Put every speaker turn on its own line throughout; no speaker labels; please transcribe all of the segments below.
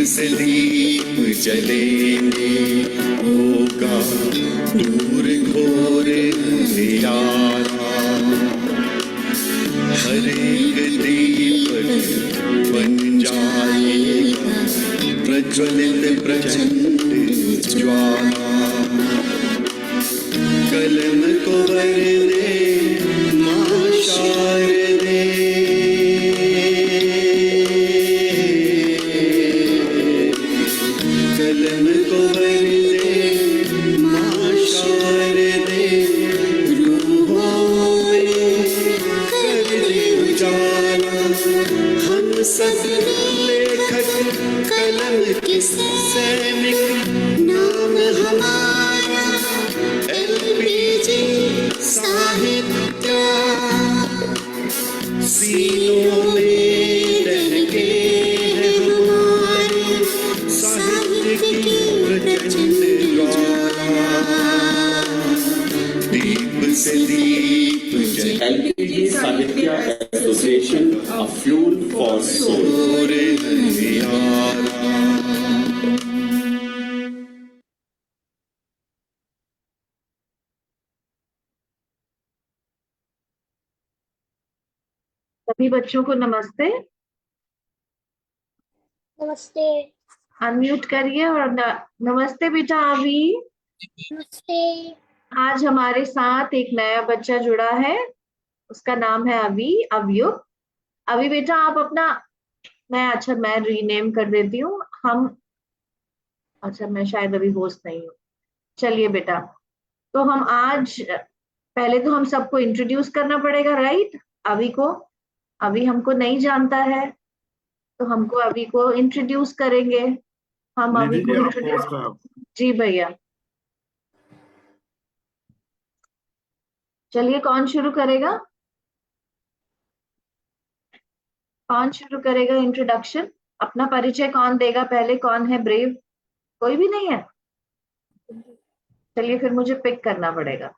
से दीप जलेंगे, होगा दूर घोर अंधियारा। हर एक दीपक बन जाएगा प्रज्वलित प्रचंड ज्वाला। कलम को वर दे मां शारदे, कलम को वर दे मां शारदे, रूहों में कर दे उजाला। हम सब लेखक कलम के सैनिक, नाम हमारा LPG साहित्य। सीनों में दहके हैं हमारे साहित्य की प्रचंड ज्वाला। दीप से दीप जले,
LPG साहित्य association, a fuel for soul।
सभी बच्चों को नमस्ते।
नमस्ते।
अनम्यूट करिए और नमस्ते बेटा अभी।
नमस्ते।
आज हमारे साथ एक नया बच्चा जुड़ा है, उसका नाम है अवयुक्त। अभी बेटा आप अपना, मैं रीनेम कर देती हूँ। मैं शायद अभी होस्ट नहीं हूँ। चलिए बेटा, तो हम आज पहले तो हम सबको इंट्रोड्यूस करना पड़ेगा, राइट? अभी हमको नहीं जानता है, तो हमको अभी को इंट्रोड्यूस करेंगे। हम अभी को इंट्रोड्यूस, जी भैया। चलिए कौन शुरू करेगा? इंट्रोडक्शन? अपना परिचय कौन देगा पहले? कौन है ब्रेव? कोई भी नहीं है? चलिए फिर मुझे पिक करना पड़ेगा।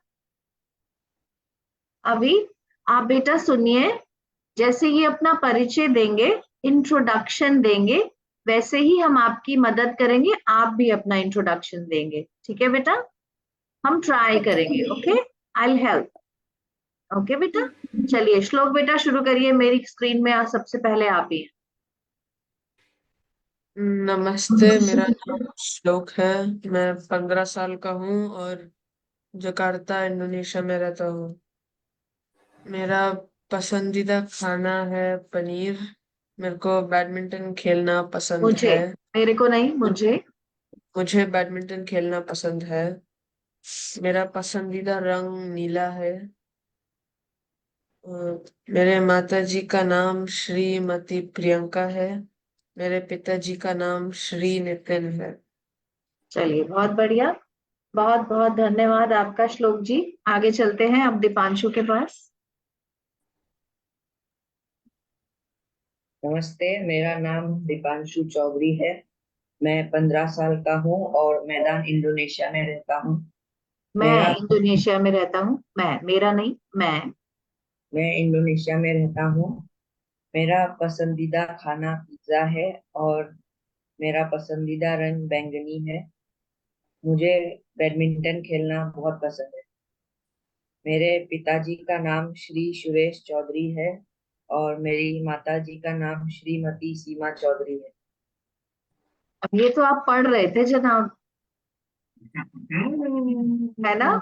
अभी आप बेटा सुनिए, जैसे ये अपना परिचय देंगे, इंट्रोडक्शन देंगे, वैसे ही हम आपकी मदद करेंगे। आप भी अपना इंट्रोडक्शन देंगे, ठीक है बेटा? हम ट्राई करेंगे, okay? I will help, okay बेटा? चलिए श्लोक बेटा शुरू करिए। मेरी स्क्रीन में सबसे पहले आप ही हैं।
नमस्ते, मेरा नाम श्लोक है। मैं 15 साल का हूँ और जकार्ता इंडोनेशिया में रहता हूँ। मेरा पसंदीदा खाना है पनीर। मेरे को बैडमिंटन खेलना पसंद
मुझे,
है।
मेरे को नहीं,
मुझे बैडमिंटन खेलना पसंद है। मेरा पसंदीदा रंग नीला है। और मेरे माताजी का नाम श्रीमती प्रियंका है। मेरे पिताजी का नाम श्री नितिन है।
चलिए बहुत बढ़िया, बहुत बहुत धन्यवाद आपका श्लोक जी। आगे चलते हैं अब दीपांशु के पास।
नमस्ते, मेरा नाम दीपांशु चौधरी है। मैं 15 साल का हूँ और मैदान इंडोनेशिया में रहता हूँ।
मैं इंडोनेशिया में रहता हूँ। मेरा नहीं,
मैं इंडोनेशिया में रहता हूँ। मेरा पसंदीदा खाना पिज्जा है और मेरा पसंदीदा रंग बैंगनी है। मुझे बैडमिंटन खेलना बहुत पसंद है। मेरे पिताजी का नाम श्री सुरेश चौधरी है और मेरी माताजी का नाम श्रीमती सीमा चौधरी है।
अब ये तो आप पढ़ रहे थे जनाब, है ना?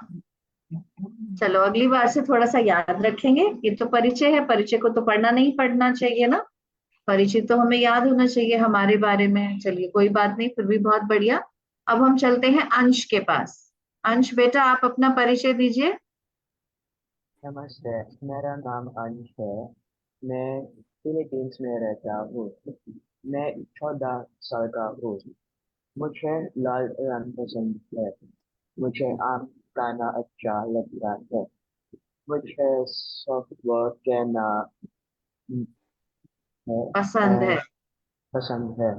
चलो अगली बार से थोड़ा सा याद रखेंगे। ये तो परिचय है, परिचय को तो पढ़ना चाहिए ना। परिचय तो हमें याद होना चाहिए हमारे बारे में। चलिए कोई बात नहीं, फिर भी बहुत बढ़िया। अब हम चलते हैं अंश के पास। अंश बेटा आप अपना परिचय दीजिए।
नमस्ते, मेरा नाम अंश है। मैं फिलीपींस में रहता हूँ। मैं 14 साल का हूँ। मुझे लाल रंग पसंद है। मुझे आम खाना अच्छा लगता है। मुझे सॉफ्टवेयर कहना
पसंद है।
पसंद है।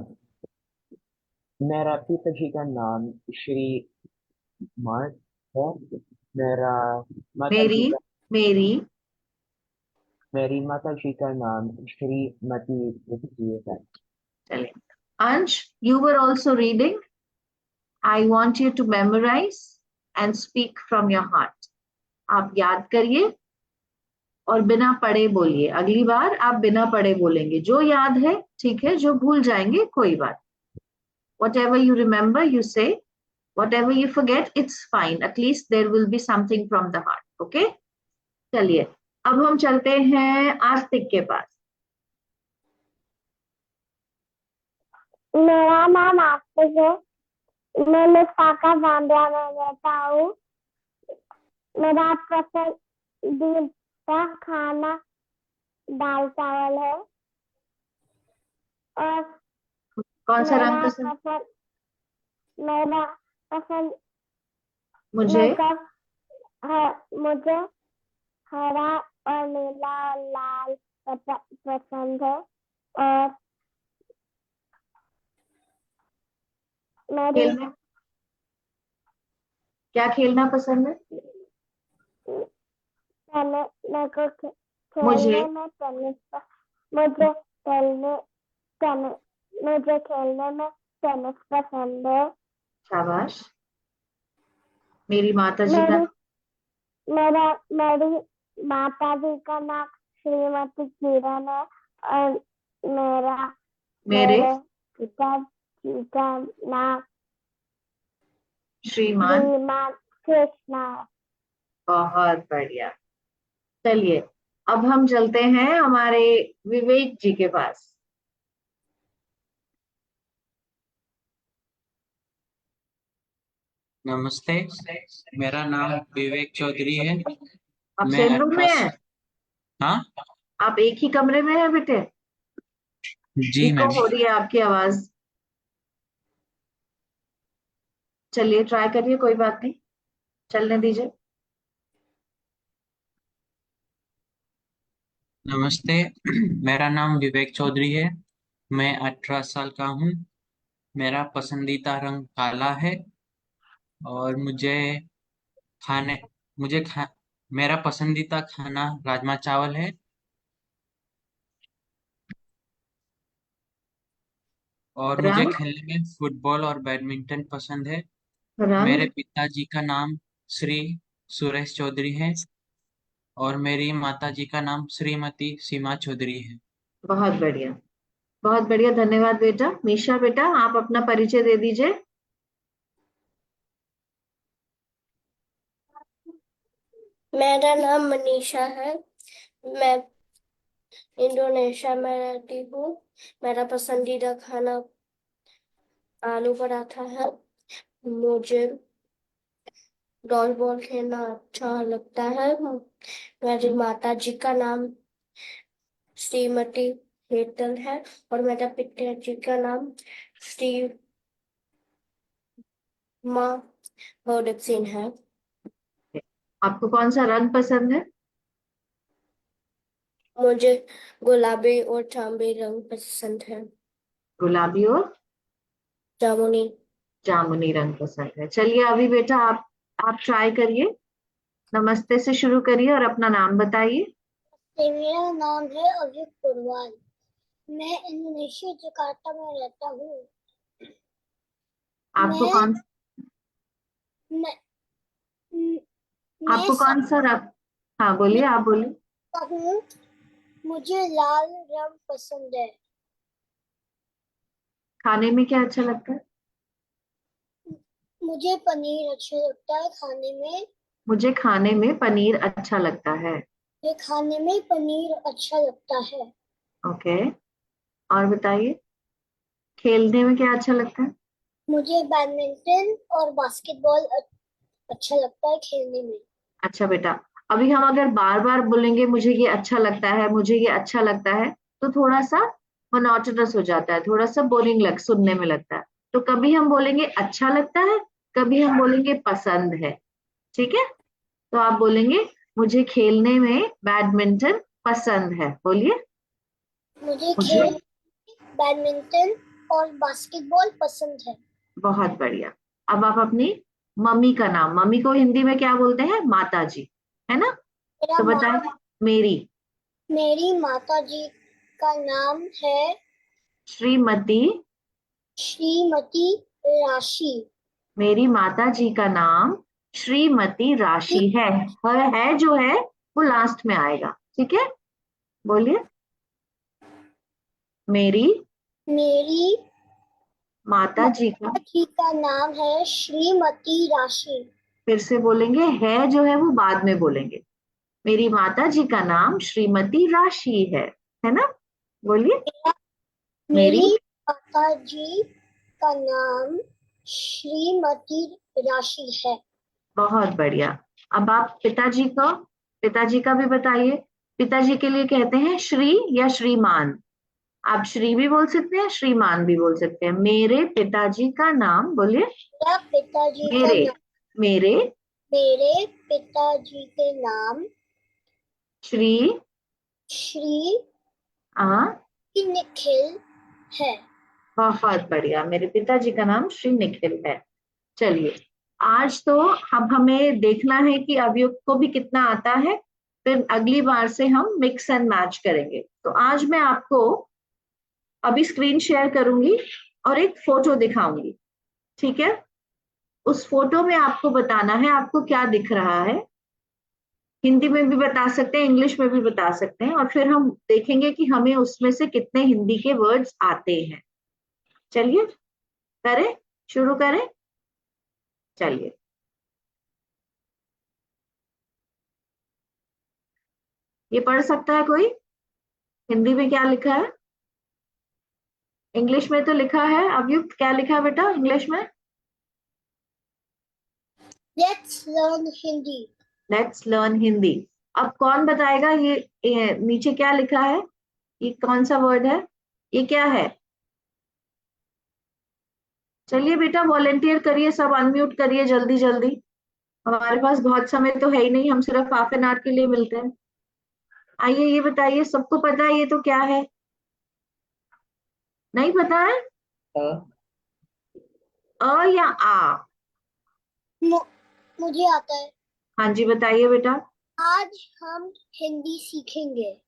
मेरा पिताजी का नाम श्री मार्क है। मेरा
मेरी
माताजी का
मेरी
मेरी माताजी का नाम श्रीमती विजय है।
चलिए Ansh, you were also reading. I want you to memorize and speak from your heart. आप याद करिए और बिना पढ़े बोलिए. अगली बार आप बिना पढ़े बोलेंगे. जो याद है ठीक है, जो भूल जाएंगे कोई बात. Whatever you remember, you say. Whatever you forget, it's fine. At least there will be something from the heart. Okay? चलिए, अब हम चलते हैं आस्तिक के पास.
मेरा नाम आस्तिक है। मैं लिफाका बांद्रा में रहता हूँ। मेरा पसंदीदा खाना दाल चावल है और
कौन सा रंग
मेरा
पसंद?
पसंद
मुझे
मुझे हरा और नीला और लाल पसंद है और मेरी
खेलना, क्या खेलना पसंद है?
मेरे को
मुझे
खेलने में मुझे खेलने में टेनिस पसंद है।
शाबाश. मेरी माता जी का
मेरी माता जी का नाम श्रीमती किरण है और
मेरे
पिताजी का नाम
श्रीमान.
श्रीमान कृष्णा है।
बहुत बढ़िया. चलिए, अब हम चलते हैं हमारे विवेक जी के पास.
नमस्ते, मेरा नाम विवेक चौधरी है।
आप
मैं
सेम रूम में
18
हैं?
हाँ
आप एक ही कमरे में हैं बेटे?
जी
इको
मैम।
हो रही है आपकी आवाज. चलिए ट्राई करिए, कोई बात नहीं, चलने दीजिए.
नमस्ते, मेरा नाम विवेक चौधरी है। मैं 18 साल का हूँ। मेरा पसंदीदा रंग काला है और खाने मुझे खा मेरा पसंदीदा खाना राजमा चावल है और मुझे
रंग
खेलने में फुटबॉल और बैडमिंटन पसंद है। मेरे
रंग
पिताजी का नाम श्री सुरेश चौधरी है और मेरी माताजी का नाम श्रीमती सीमा चौधरी है।
बहुत बढ़िया, बहुत बढ़िया. धन्यवाद बेटा. मीशा बेटा, आप अपना परिचय दे दीजिए.
मेरा नाम मनीषा है। मैं इंडोनेशिया में रहती हूँ। मेरा पसंदीदा खाना आलू पराठा है। मुझे डॉल खेलना अच्छा लगता है। मेरी माता जी का नाम श्रीमती हेतल है और मेरा पिताजी का नाम श्री माँ भगत सिंह है।
आपको कौन सा रंग पसंद है?
मुझे गुलाबी और जामुनी रंग पसंद है।
गुलाबी और
जामुनी।
जामुनी रंग पसंद है. चलिए अभी बेटा आप ट्राई करिए. नमस्ते से शुरू करिए और अपना नाम बताइए.
मेरा नाम है अभिक पुरवाल। मैं इंडोनेशिया जकार्ता में रहता हूँ।
आपको
मैं
कौन
मैं
आपको कौन सा रंग? हाँ बोलिए, आप बोलिए.
हूँ। मुझे लाल रंग पसंद है।
खाने में क्या अच्छा लगता है?
मुझे पनीर अच्छा लगता है खाने में।
मुझे खाने में पनीर अच्छा लगता है.
मुझे खाने में पनीर अच्छा लगता है।
ओके, और बताइए, खेलने में क्या अच्छा लगता है?
मुझे बैडमिंटन और बास्केटबॉल अच्छा लगता है खेलने में।
अच्छा बेटा, अभी हम अगर बार बार बोलेंगे मुझे ये अच्छा लगता है, मुझे ये अच्छा लगता है, तो थोड़ा सा मोनोटोनस हो जाता है, थोड़ा सा बोरिंग सुनने में लगता है. तो कभी हम बोलेंगे अच्छा लगता है, कभी हम बोलेंगे पसंद है. ठीक है, तो आप बोलेंगे मुझे खेलने में बैडमिंटन पसंद है. बोलिए.
मुझे
मुझे
बैडमिंटन और बास्केटबॉल पसंद है।
बहुत बढ़िया. अब आप अपनी मम्मी का नाम, मम्मी को हिंदी में क्या बोलते हैं? माता जी, है ना? तो बताइए. मेरी
मेरी माता जी का नाम है
श्रीमती
श्रीमती राशि।
मेरी माता जी का नाम श्रीमती राशि है जो है वो लास्ट में आएगा, ठीक है? बोलिए। मेरी
मेरी
माता जी का,
माता जी का नाम है श्रीमती राशि।
फिर से बोलेंगे, है जो है वो बाद में बोलेंगे। मेरी माता जी का नाम श्रीमती राशि है ना? बोलिए। मेरी
मेरी माता जी का नाम श्रीमती राशि है।
बहुत बढ़िया। अब आप पिताजी का भी बताइए। पिताजी के लिए कहते हैं श्री या श्रीमान। आप श्री भी बोल सकते हैं, श्रीमान भी बोल सकते हैं। मेरे पिताजी का नाम बोलिए।
मेरा पिताजी का
मेरे
नाम
मेरे
मेरे पिताजी के नाम
श्री
श्री
आ
निखिल है।
बहुत बढ़िया, मेरे पिताजी का नाम श्री निखिल है। चलिए, आज तो अब हमें देखना है कि अवयुक्त को भी कितना आता है, फिर अगली बार से हम मिक्स एंड मैच करेंगे। तो आज मैं आपको अभी स्क्रीन शेयर करूंगी और एक फोटो दिखाऊंगी, ठीक है? उस फोटो में आपको बताना है आपको क्या दिख रहा है। हिंदी में भी बता सकते हैं, इंग्लिश में भी बता सकते हैं, और फिर हम देखेंगे कि हमें उसमें से कितने हिंदी के वर्ड्स आते हैं। चलिए करें, शुरू करें। चलिए, ये पढ़ सकता है कोई? हिंदी में क्या लिखा है? इंग्लिश में तो लिखा है। अवयुक्त क्या लिखा है बेटा इंग्लिश में?
Let's learn Hindi.
Let's learn Hindi. अब कौन बताएगा ये नीचे क्या लिखा है? ये कौन सा वर्ड है? ये क्या है? चलिए बेटा, वॉलेंटियर करिए, सब अनम्यूट करिए जल्दी जल्दी। हमारे पास बहुत समय तो है ही नहीं, हम सिर्फ हाफ एन आवर के लिए मिलते हैं। आइए, ये बताइए, सबको पता है ये तो क्या है? नहीं पता है?
अ
अ या आ?
मुझे आता है।
हाँ जी, बताइए बेटा।
आज हम हिंदी सीखेंगे।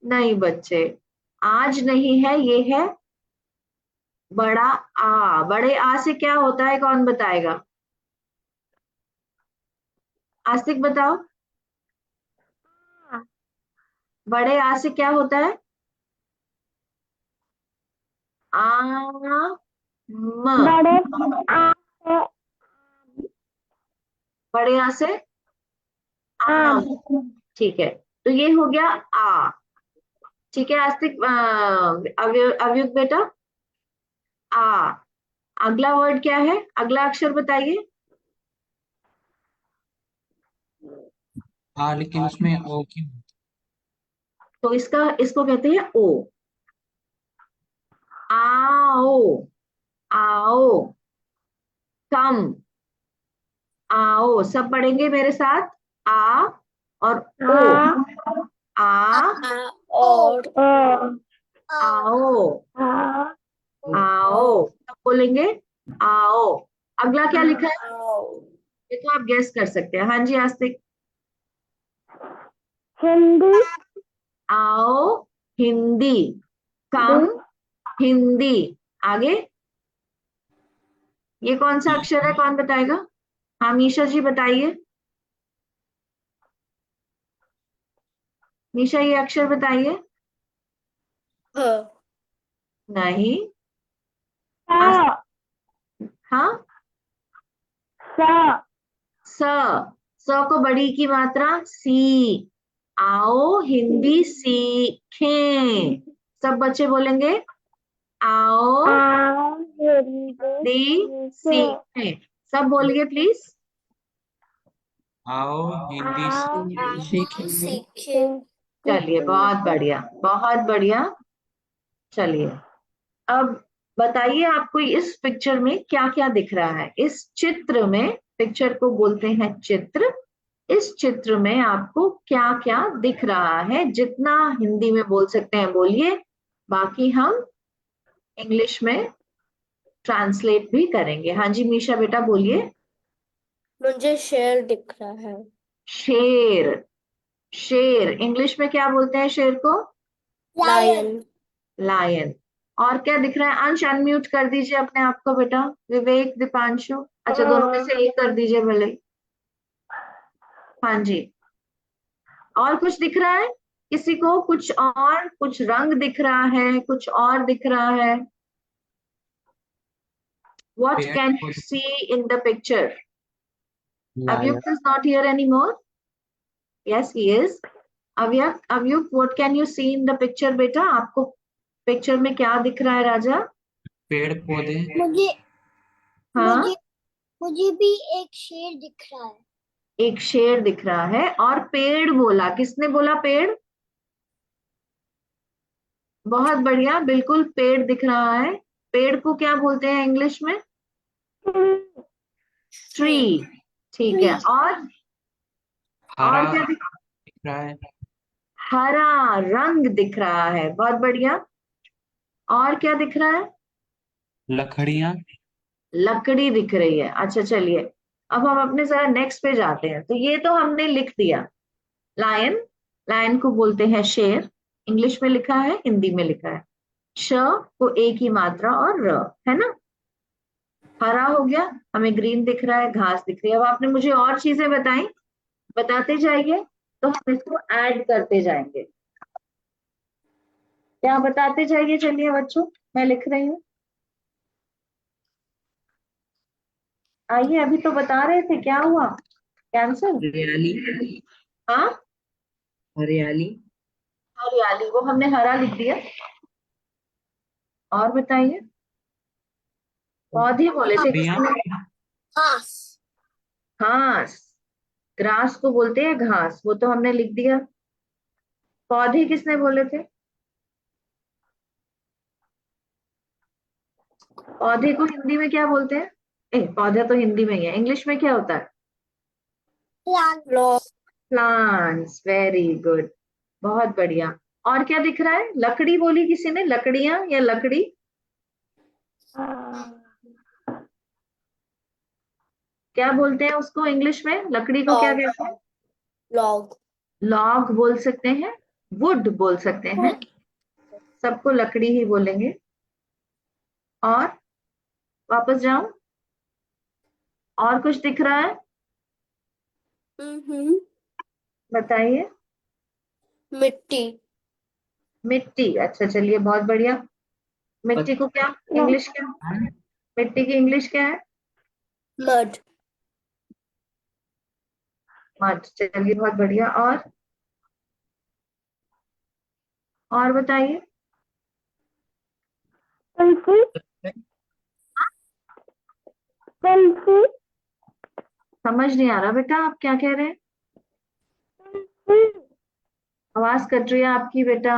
नहीं बच्चे, आज नहीं है, ये है बड़ा आ। बड़े आ से क्या होता है, कौन बताएगा? आस्तिक बताओ, बड़े आ से क्या होता है? आ म। बड़े आ से आम। ठीक है, तो ये हो गया आ। ठीक है आस्तिक, अवयुक्त बेटा, आ। अगला वर्ड क्या है? अगला अक्षर बताइए।
लेकिन उसमें ओ क्यों?
तो इसको कहते हैं ओ। आओ, आओ, कम, आओ। सब पढ़ेंगे मेरे साथ। आ और ओ। आ,
और
आओ, आओ। सब बोलेंगे आओ। अगला क्या लिखा है? ये तो आप गेस कर सकते हैं। हाँ जी आस्तिक।
हिंदी।
आओ हिंदी, कम हिंदी। आगे ये कौन सा अक्षर है, कौन बताएगा? हाँ मीशा जी बताइए। मीशा, ये अक्षर बताइए। नहीं। हाँ, स। स को बड़ी की मात्रा सी। आओ हिंदी सीखें। सब बच्चे बोलेंगे आओ हिंदी सीखें। सब बोलिए प्लीज।
आओ हिंदी
सीखेंगे।
चलिए, बहुत बढ़िया, बहुत बढ़िया। चलिए, अब बताइए आपको इस पिक्चर में क्या क्या दिख रहा है? इस चित्र में, पिक्चर को बोलते हैं चित्र। इस चित्र में आपको क्या क्या दिख रहा है? जितना हिंदी में बोल सकते हैं बोलिए, बाकी हम इंग्लिश में ट्रांसलेट भी करेंगे। हाँ जी मीशा बेटा बोलिए।
मुझे शेर दिख रहा है।
शेर। शेर इंग्लिश में क्या बोलते हैं शेर को?
लायन।
लायन। और क्या दिख रहा है? अंश अनम्यूट कर दीजिए अपने आप को बेटा। विवेक, दीपांशु, अच्छा दोनों में से एक कर दीजिए भले। हाँ जी। और कुछ दिख रहा है किसी को? कुछ और, कुछ रंग दिख रहा है, कुछ और दिख रहा है? What
पेड़
can you
पौधे,
see in the picture?
Lal,
Avyuk is not here anymore. Yes, he is. Avyuk, what can you see in the picture बेटा? आपको पिक्चर में क्या दिख रहा है राजा?
पेड़ पौधे,
मुझे
हाँ,
मुझे मुझे भी एक शेर दिख रहा है।
एक शेर दिख रहा है। और पेड़ बोला, किसने बोला पेड़? बहुत बढ़िया, बिल्कुल पेड़ दिख रहा है। पेड़ को क्या बोलते हैं इंग्लिश में? ट्री। ठीक है।
हरा
और क्या दिख?
दिख रहा है,
हरा रंग दिख रहा है, बहुत बढ़िया। और क्या दिख रहा है?
लकड़ियां,
लकड़ी दिख रही है। अच्छा चलिए, अब हम अपने जरा नेक्स्ट पे जाते हैं। तो ये तो हमने लिख दिया। लायन, लायन को बोलते हैं शेर। इंग्लिश में लिखा है, हिंदी में लिखा है। श को एक ही मात्रा और र, है ना? हरा हो गया, हमें ग्रीन दिख रहा है, घास दिख रही है। अब आपने मुझे और चीजें बताई, बताते जाइए तो हम इसको ऐड करते जाएंगे। क्या बताते जाइए, चलिए बच्चों, मैं लिख रही हूँ। आइए, अभी तो बता रहे थे, क्या हुआ? कैंसिल?
हरियाली,
हाँ,
हरियाली,
हरियाली, वो हमने हरा लिख दिया। और बताइए। पौधे बोले थे
लकड़ियां,
किसने?
घास।
घास, ग्रास को बोलते हैं घास, वो तो हमने लिख दिया। पौधे किसने बोले थे? पौधे को हिंदी में क्या बोलते हैं? पौधा तो हिंदी में ही है, इंग्लिश में क्या होता है?
प्लांट।
प्लांट्स, वेरी गुड, बहुत बढ़िया। और क्या दिख रहा है? लकड़ी बोली किसी ने, लकड़ियां या लकड़ी? क्या बोलते हैं उसको इंग्लिश में? लकड़ी को क्या कहते हैं?
लॉग।
लॉग बोल सकते हैं, वुड बोल सकते हैं, सबको लकड़ी ही बोलेंगे। और वापस जाऊं, और कुछ दिख रहा है? बताइए।
मिट्टी।
मिट्टी, अच्छा चलिए, बहुत बढ़िया। मिट्टी को क्या इंग्लिश क्या, मिट्टी की इंग्लिश क्या है?
मड।
मड, चलिए बहुत बढ़िया। और बताइए। समझ नहीं आ रहा बेटा, आप क्या कह रहे हैं? आवाज कट रही है आपकी बेटा।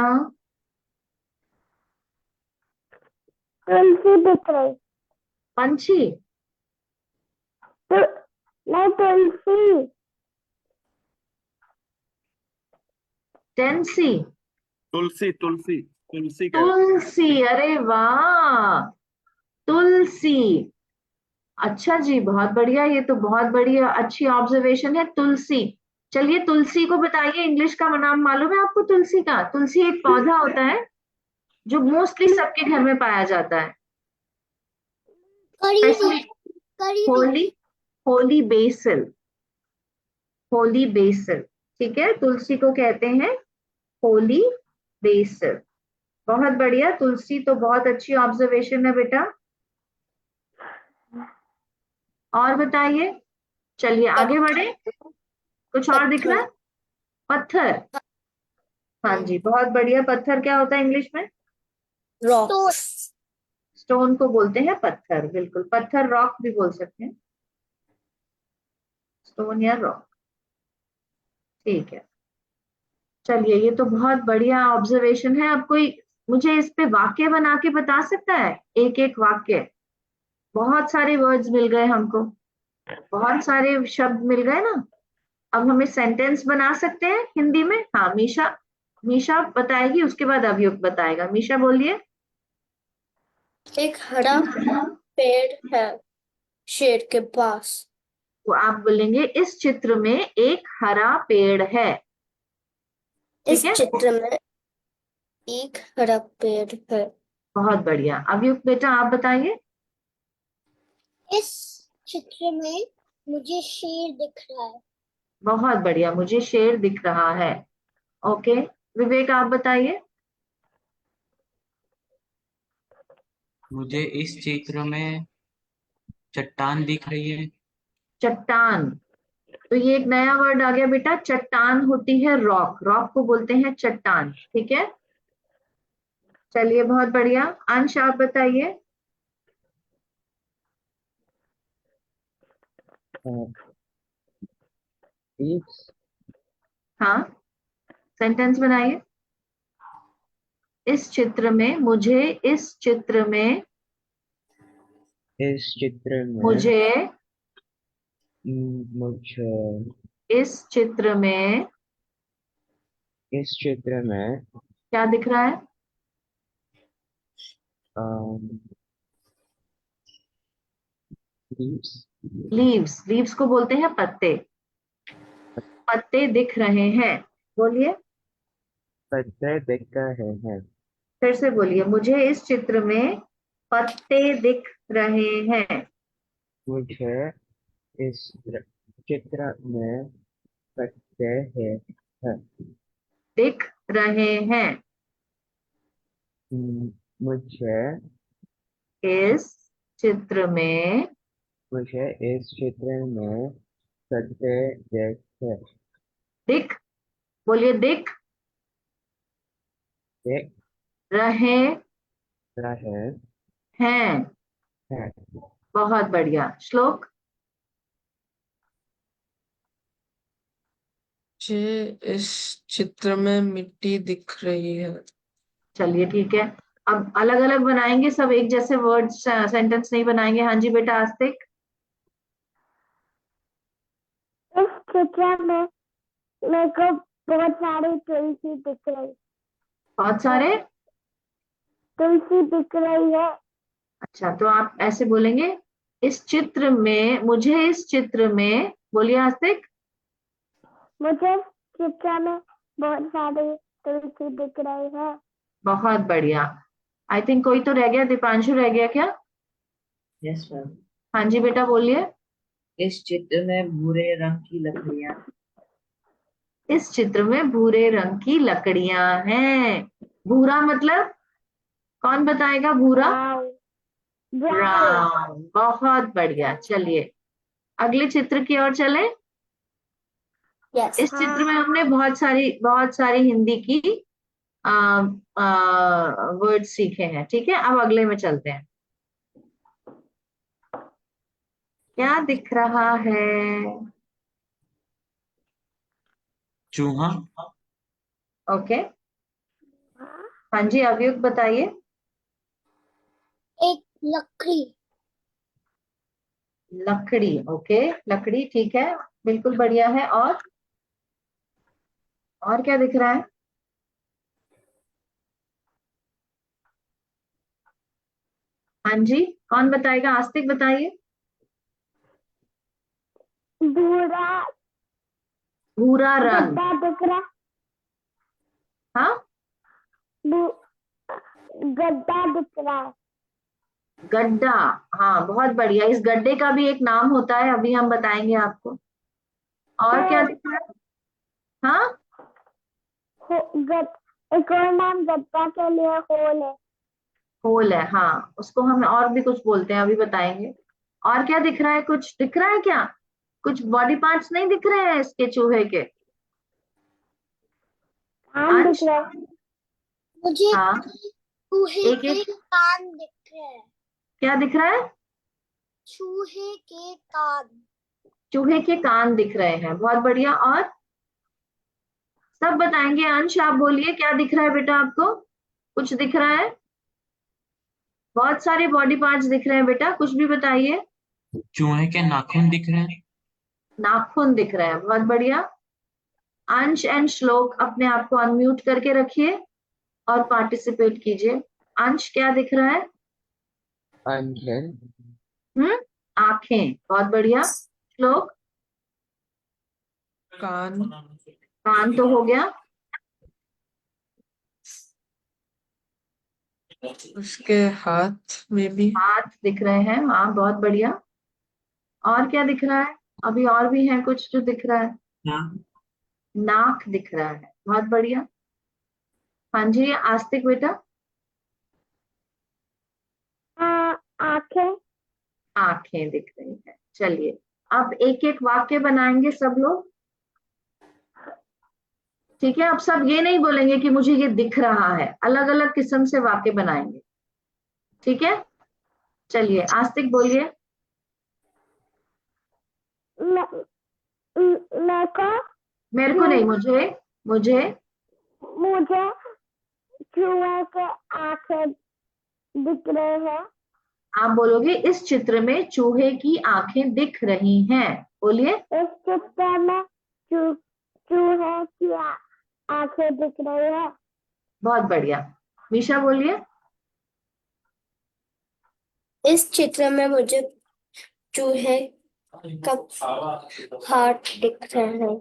पंछी? टेंसी?
तुलसी तुलसी तुलसी का
तुलसी, अरे वाह, तुलसी। अच्छा जी, बहुत बढ़िया, ये तो बहुत बढ़िया, अच्छी ऑब्जर्वेशन है, तुलसी। चलिए, तुलसी को बताइए इंग्लिश का नाम मालूम है आपको तुलसी का? तुलसी एक पौधा होता है जो मोस्टली सबके घर में पाया जाता है। Holi, holy basil, holy basil, ठीक है, तुलसी को कहते हैं होली बेसिल। बहुत बढ़िया, तुलसी तो बहुत अच्छी ऑब्जर्वेशन है बेटा। और बताइए, चलिए आगे बढ़े। कुछ और दिख रहा है? पत्थर? हाँ जी, बहुत बढ़िया। पत्थर क्या होता है इंग्लिश में?
रॉक।
स्टोन को बोलते हैं पत्थर, बिल्कुल, पत्थर रॉक भी बोल सकते हैं, स्टोन या रॉक, ठीक है। चलिए, ये तो बहुत बढ़िया ऑब्जर्वेशन है। अब कोई मुझे इस पे वाक्य बना के बता सकता है? एक एक वाक्य। बहुत सारे वर्ड्स मिल गए हमको, बहुत सारे शब्द मिल गए ना। अब हमें सेंटेंस बना सकते हैं हिंदी में। हाँ, मीशा, मीशा बताएगी, उसके बाद अभियुक्त बताएगा। मीशा बोलिए।
एक हरा पेड़ है शेर के पास।
तो आप बोलेंगे इस चित्र में एक हरा पेड़ है, ठीक
इस
है?
चित्र में एक हरा पेड़ है।
बहुत बढ़िया। अभियुक्त बेटा आप बताइए।
इस चित्र में मुझे शेर दिख रहा है।
बहुत बढ़िया, मुझे शेर दिख रहा है। ओके, विवेक आप बताइए।
मुझे इस चित्र में चट्टान दिख रही है।
चट्टान, तो ये एक नया वर्ड आ गया बेटा। चट्टान होती है रॉक, रॉक को बोलते हैं चट्टान। ठीक है, चलिए बहुत बढ़िया। अंश आप बताइए।
लीव्स
हाँ, सेंटेंस बनाइए। इस चित्र में मुझे, इस चित्र में
इस चित्र में
मुझे,
मुझे
इस चित्र में
इस चित्र में
क्या दिख रहा है?
लीव्स
लीव्स, लीव्स को बोलते हैं पत्ते। पत्ते दिख रहे हैं, बोलिए।
पत्ते दिख रहे हैं।
फिर से बोलिए, मुझे इस चित्र में पत्ते दिख रहे हैं।
मुझे इस चित्र में पत्ते हैं।
दिख रहे हैं।
मुझे
इस चित्र में
मुझे इस चित्र में पत्ते
दिख, बोलिए दिख
दिख
रहे
रहे
हैं।
हैं।
बहुत बढ़िया। श्लोक।
मुझे इस चित्र में मिट्टी दिख रही है।
चलिए ठीक है, अब अलग अलग बनाएंगे, सब एक जैसे वर्ड सेंटेंस नहीं बनाएंगे। हाँ जी बेटा आस्तिक।
इस चित्र में मेरे को बहुत सारी तुलसी दिख रही
बहुत सारे,
तुलसी दिख रही है।
अच्छा तो आप ऐसे बोलेंगे, इस चित्र में, मुझे इस चित्र में, बोलिए आस्तिक।
मुझे इस चित्र में बहुत सारी तुलसी दिख रही है।
बहुत बढ़िया। आई थिंक कोई तो रह गया, दीपांशु रह गया क्या?
Yes ma'am.
हाँ जी बेटा बोलिए।
इस चित्र में भूरे रंग की लकड़ियां।
इस चित्र में भूरे रंग की लकड़ियां हैं। भूरा मतलब कौन बताएगा? भूरा, ब्राउन। बहुत बढ़िया। चलिए अगले चित्र की ओर चलें।
यस।
इस चित्र में हमने बहुत सारी हिंदी की वर्ड सीखे हैं। ठीक है, अब अगले में चलते हैं। क्या दिख रहा है?
चूहा।
ओके, हाँ जी अभियुक्त बताइए।
एक लकड़ी।
लकड़ी, ओके, लकड़ी ठीक है, बिल्कुल बढ़िया है। और क्या दिख रहा है? हाँ जी, कौन बताएगा? आस्तिक बताइए।
भूरा
भूरा रंग,
गड्ढा दिख रहा।
हाँ,
गड्ढा दिख रहा है।
गड्ढा। हाँ बहुत बढ़िया, इस गड्ढे का भी एक नाम होता है, अभी हम बताएंगे आपको। और क्या दिख रहा है? हाँ,
एक और नाम गड्ढा के लिए होल है।
होल है, हाँ, उसको हम और भी कुछ बोलते हैं, अभी बताएंगे। और क्या दिख रहा है? कुछ दिख रहा है क्या? कुछ बॉडी पार्ट्स नहीं दिख रहे हैं इसके, चूहे के?
कान
अंश,
दिख रहा है। मुझे
हाँ,
चूहे
एक
के
एक,
कान दिख रहे हैं।
क्या दिख रहा है?
चूहे के कान।
चूहे के कान दिख रहे हैं, बहुत बढ़िया। और सब बताएंगे। अंश आप बोलिए, क्या दिख रहा है बेटा आपको? कुछ दिख रहा है? बहुत सारे बॉडी पार्ट्स दिख रहे हैं बेटा, कुछ भी बताइए।
चूहे के नाखून दिख रहे हैं।
नाखून दिख रहे हैं, बहुत बढ़िया। अंश एंड श्लोक अपने आप को अनम्यूट करके रखिए और पार्टिसिपेट कीजिए। अंश क्या दिख रहा है?
आंखें
आंखें, बहुत बढ़िया। श्लोक?
कान।
कान तो हो गया।
उसके हाथ में भी।
हाथ दिख रहे हैं, हाँ बहुत बढ़िया। और क्या दिख रहा है? अभी और भी है कुछ जो दिख रहा है।
हाँ,
नाक दिख रहा है, बहुत बढ़िया। हाँ जी आस्तिक बेटा।
आंखें।
आंखें दिख रही है। चलिए अब एक एक वाक्य बनाएंगे सब लोग। ठीक है, अब सब ये नहीं बोलेंगे कि मुझे ये दिख रहा है, अलग अलग किस्म से वाक्य बनाएंगे। ठीक है, चलिए आस्तिक बोलिए।
मेरे को
मेरे को नहीं, मुझे। मुझे
मुझे चूहे के आंखें दिख रहे हैं।
आप बोलोगे इस चित्र में चूहे की आंखें दिख रही हैं। बोलिए।
इस चित्र में चूहे की आंखें दिख रही है।
बहुत बढ़िया। मीशा बोलिए।
इस चित्र में मुझे चूहे का हाथ दिख रहे हैं।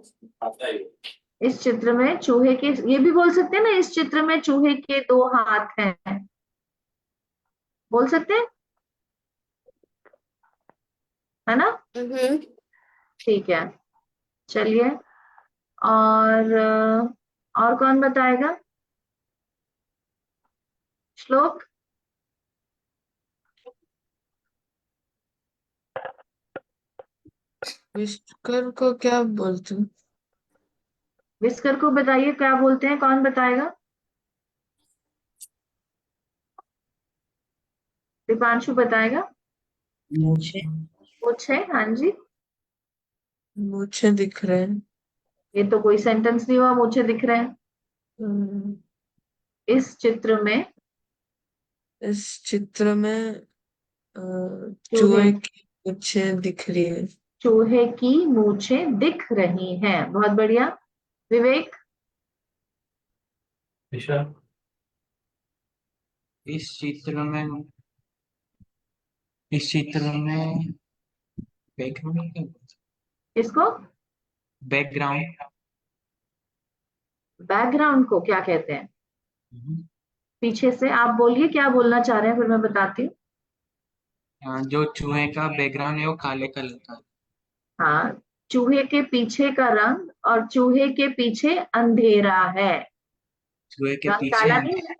इस चित्र में चूहे के, ये भी बोल सकते हैं ना, इस चित्र में चूहे के दो हाथ हैं, बोल सकते हैं, है ना? ठीक है, चलिए। और कौन बताएगा? श्लोक।
विस्कर को क्या बोलते हैं?
विस्कर को बताइए क्या बोलते हैं, कौन बताएगा? दीपांशु बताएगा।
मुझे
कुछ है, हाँ जी।
मूछें दिख रहे हैं।
ये तो कोई सेंटेंस नहीं हुआ, मुझे दिख रहे हैं।
हम्म,
इस चित्र में
इस चित्र में
चूहे
चूहे की मूछें दिख रही है।
चूहे की मूछें दिख रही हैं, बहुत बढ़िया। विवेक।
इस चित्र में इस चित्र में बैकग्राउंड
इसको
बैकग्राउंड
बैकग्राउंड को क्या कहते हैं? पीछे से आप बोलिए क्या बोलना चाह रहे हैं, फिर मैं बताती हूँ।
जो चूहे का बैकग्राउंड है वो काले कलर का है।
हाँ, चूहे के पीछे का रंग, और चूहे के पीछे अंधेरा है।
चूहे के
रंग
पीछे
काला नहीं है,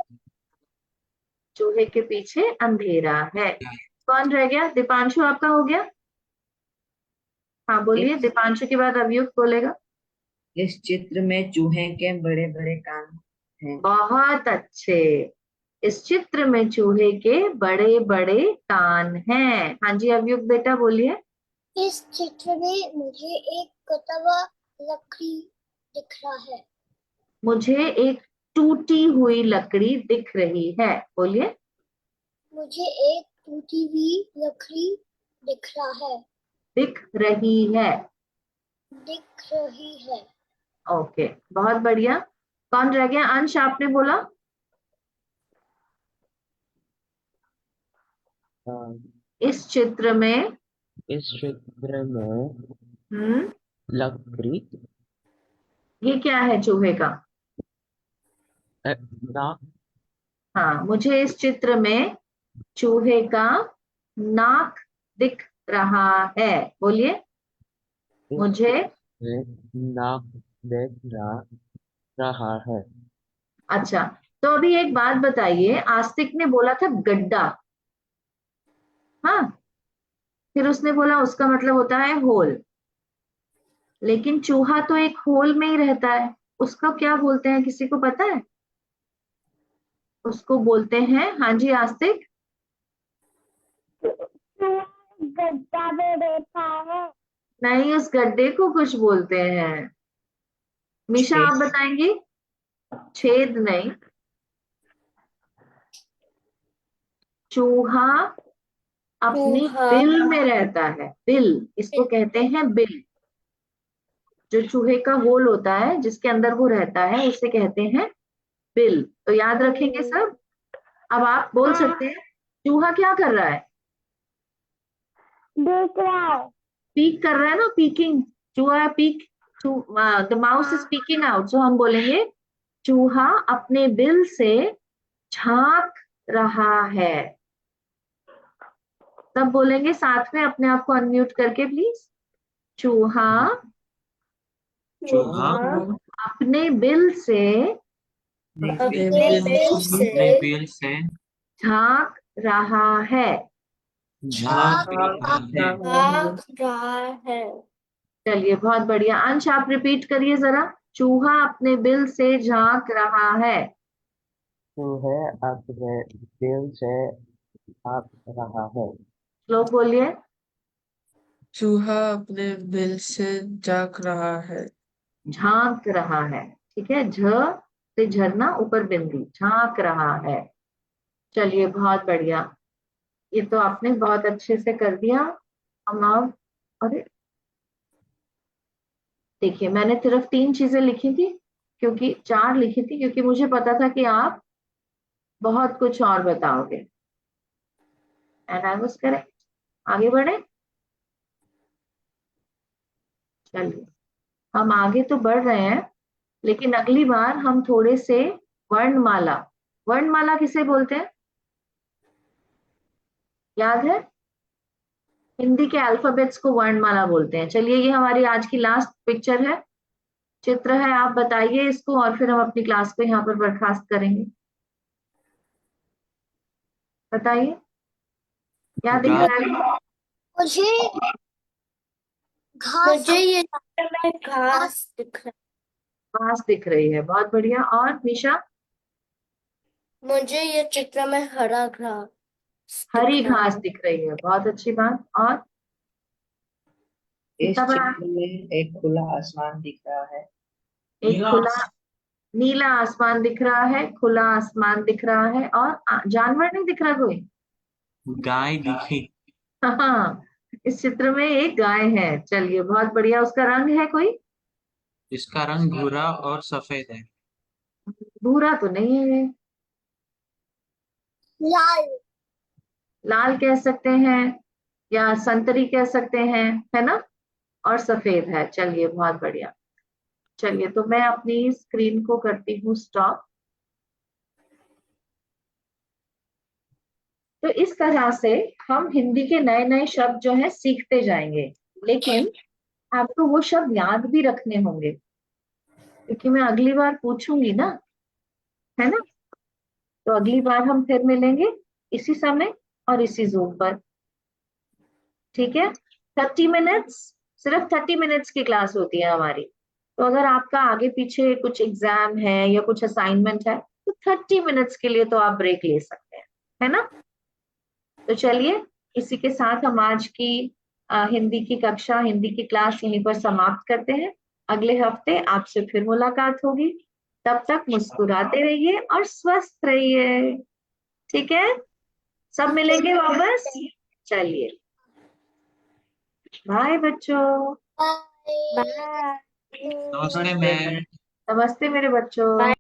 चूहे के पीछे अंधेरा है। कौन रह गया? दीपांशु आपका हो गया। हाँ बोलिए,
इस
दीपांशु के बाद अभियुक्त बोलेगा।
इस चित्र में चूहे के बड़े बड़े कान हैं।
बहुत अच्छे। इस चित्र में चूहे के बड़े बड़े कान हैं। हाँ जी अभियुक्त बेटा बोलिए।
इस चित्र में मुझे एक कटा हुआ लकड़ी दिख रहा है।
मुझे एक टूटी हुई लकड़ी दिख रही है। बोलिए।
मुझे एक टूटी हुई लकड़ी दिख रहा है।
दिख रही है।
दिख रही है।
ओके, बहुत बढ़िया। कौन रह गया? अंश आपने बोला। इस चित्र में
इस चित्र में
हम्म
लकड़ी
ये क्या है चूहे का?
नाक
हाँ, मुझे इस चित्र में चूहे का नाक दिख रहा है। बोलिए।
इस
मुझे
में नाक देख रहा है।
अच्छा, तो अभी एक बात बताइए, आस्तिक ने बोला था गड्ढा, हाँ, फिर उसने बोला उसका मतलब होता है होल, लेकिन चूहा तो एक होल में ही रहता है, उसका क्या बोलते हैं, किसी को पता है? उसको बोलते हैं, हाँ जी आस्तिक।
गड्ढा में रहता है।
नहीं, उस गड्ढे को कुछ बोलते हैं। मीशा आप
छेद
बताएंगी। छेद नहीं, चूहा अपनी
चूहा
बिल में रहता है। बिल, इसको कहते हैं बिल। जो चूहे का होल होता है जिसके अंदर वो रहता है उसे कहते हैं बिल। तो याद रखेंगे सब। अब आप बोल सकते हैं चूहा क्या कर रहा है?
देख रहा है।
पीक कर रहा है ना, पीकिंग। चूहा peek, the mouse is peeking out, so हम बोलेंगे चूहा अपने बिल से झांक रहा है। सब बोलेंगे साथ में, अपने आप को अनम्यूट करके प्लीज। चूहा
चूहा
अपने बिल से
अपने बिल से
अपने बिल से
झांक रहा है।
झांक रहा है।
भाग रहा है।
चलिए बहुत बढ़िया। अंश आप रिपीट करिए जरा। चूहा अपने बिल से झांक रहा है।
चूहे अपने बिल से झांक रहा है।
श्लोक बोलिए।
चूहा अपने बिल से झांक रहा है।
झांक रहा है, ठीक है। झ से झरना, ऊपर बिंदी, झांक रहा है। चलिए बहुत बढ़िया, ये तो आपने बहुत अच्छे से कर दिया। हम अब, अरे देखिए मैंने सिर्फ 3 चीजें लिखी थी, क्योंकि 4 लिखी थी, क्योंकि मुझे पता था कि आप बहुत कुछ और बताओगे। And I was correct. आगे बढ़े। चलिए हम आगे तो बढ़ रहे हैं, लेकिन अगली बार हम थोड़े से वर्णमाला, वर्णमाला किसे बोलते हैं याद है? हिंदी के अल्फाबेट्स को वर्णमाला बोलते हैं। चलिए ये हमारी आज की लास्ट पिक्चर है, चित्र है। आप बताइए इसको और फिर हम अपनी क्लास को यहाँ पर बर्खास्त करेंगे। बताइए क्या दिख रहा है?
मुझे ये चित्र में घास दिख रहा
घास दिख रही है, बहुत बढ़िया। और निशा?
मुझे ये चित्र में हरा घास
हरी
दिख रहा
घास दिख रही है, बहुत अच्छी बात। और
इस
कितना बड़ा?
चित्र में एक खुला आसमान दिख रहा है।
एक खुला नीला आसमान दिख रहा है, खुला आसमान दिख रहा है। और जानवर नहीं दिख रहा कोई?
गाय दिखी।
हाँ, इस चित्र में एक गाय है। चलिए बहुत बढ़िया। उसका रंग है कोई?
इसका रंग भूरा और सफेद है।
भूरा तो नहीं है ये।
लाल
लाल कह सकते हैं या संतरी कह सकते हैं, है ना? और सफेद है। चलिए बहुत बढ़िया। चलिए तो मैं अपनी स्क्रीन को करती हूँ स्टॉप। तो इस तरह से हम हिंदी के नए नए शब्द जो है सीखते जाएंगे, लेकिन आपको वो शब्द याद भी रखने होंगे, क्योंकि मैं अगली बार पूछूंगी ना, है ना? तो अगली बार हम फिर मिलेंगे इसी समय और इसी जूम पर, ठीक है? 30 मिनट्स, सिर्फ 30 मिनट्स की क्लास होती है हमारी। तो अगर आपका आगे पीछे कुछ एग्जाम है या कुछ असाइनमेंट है, तो 30 मिनट्स के लिए तो आप ब्रेक ले सकते हैं, है ना? तो चलिए इसी के साथ हम आज की हिंदी की कक्षा, हिंदी की क्लास यहीं पर समाप्त करते हैं। अगले हफ्ते आपसे फिर मुलाकात होगी। तब तक मुस्कुराते रहिए और स्वस्थ रहिए, ठीक है? सब मिलेंगे वापस। चलिए बाय बच्चों।
बाय
नमस्ते मैम।
नमस्ते मेरे बच्चों।